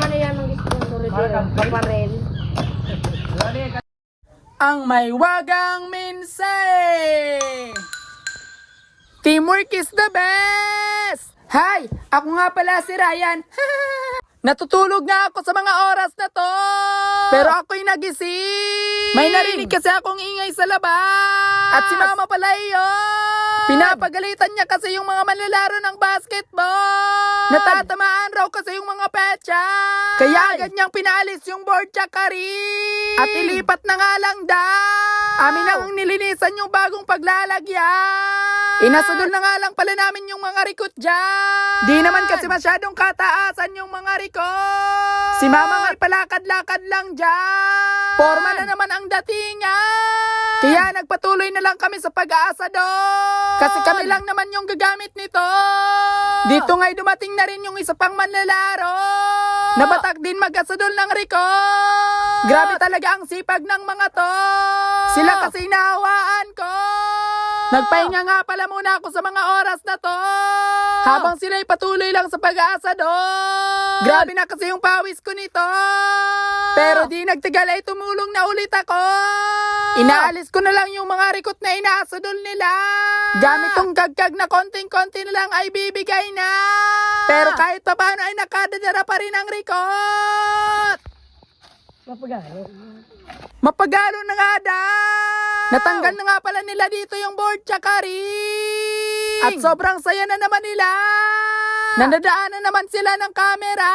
naman na yan ang sponsor dito. Kaparel. Ang may wagang mensahe. Teamwork is the best! Hi! Ako nga pala si Ryan. Natutulog nga ako sa mga oras na to. Pero ako'y nagising. May narinig kasi akong ingay sa labas. At si Mama pala iyon. Pinapagalitan niya kasi yung mga manlalaro ng basketball. Natatamaan raw kasi yung mga petsa. Kaya agad niyang pinaalis yung board tsaka ring. At ilipat na nga lang daw. Amin ang nilinisan yung bagong paglalagyan. Inasadol na nga lang pala namin yung mga rikot dyan. Di naman kasi masyadong kataasan yung mga rikot. Si Mama nga'y palakad-lakad lang dyan. Forma na naman ang datingan. Kaya nagpatuloy na lang kami sa pag-aasa doon. Kasi kami lang naman yung gagamit nito. Dito nga'y dumating na rin yung isa pang manlalaro. Nabatak din mag-asadol ng rikot. Grabe talaga ang sipag ng mga to. Sila kasi inahawaan ko. Nagpahinga nga pala muna ako sa mga oras na to. Habang sila'y patuloy lang sa pag-aasa doon. Grabe na kasi yung pawis ko nito. Pero di nagtagal ay tumulong na ulit ako. Inaalis ko na lang yung mga rikot na inaasadol nila. Gamit tong gagkag na konting-konti na lang ay bibigay na. Pero kahit pa paano ay nakadadara pa rin ang rikot. Mapagalo na nga daw. Natanggal na nga pala nila dito yung board tsaka ring. At sobrang saya na naman nila. Nandadaanan naman sila ng camera.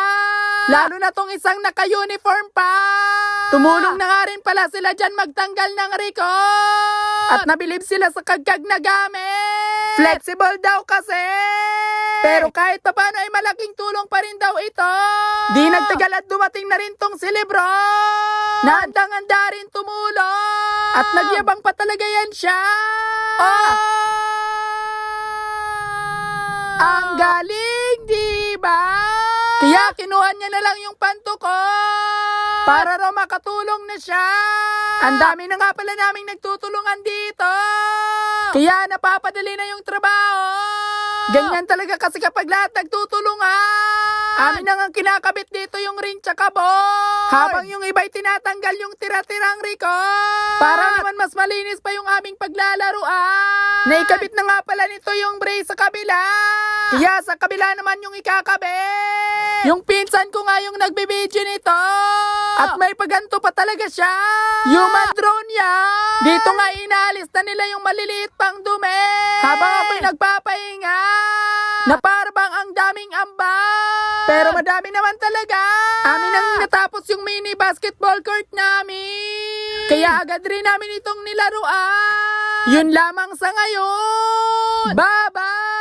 Lalo na tong isang naka-uniform pa. Tumulong na nga rin pala sila dyan magtanggal ng rikot. At nabilib sila sa kagkag na gamit. Flexible daw kasi. Pero kahit pa paano ay malaking tulong pa rin daw ito. Di nagtagal at dumating na rin tong si Lebron. Naandang-anda rin tumulong. At nagyabang pa talaga yan siya. Ang galing, diba? Kaya kinuha niya na lang yung panto ko. Para raw makatulong na siya. Ang dami na nga pala naming nagtutulungan dito. Kaya napapadali na yung trabaho. Ganyan talaga kasi kapag lahat nagtutulungan. Amin na nga kinakabit dito yung ring tsaka ball. Habang yung iba'y tinatanggal yung tira-tirang rikot. Para naman mas malinis pa yung aming paglalaruan. Naikabit na nga pala nito yung brace sa kabila. Kaya sa kabila naman yung ikakabit. Yung pinsan ko nga yung nagbibideo nito. At may paganto pa talaga siya. Human drone yan. Dito nga inaalis na nila yung maliliit pang dumi. Habang ako'y nagpapahinga. Na parang ang daming ambag. Pero madami naman talaga. Amin ang natapos yung mini basketball court namin. Kaya agad rin namin itong nilaruan. Yun lamang sa ngayon. Bye-bye!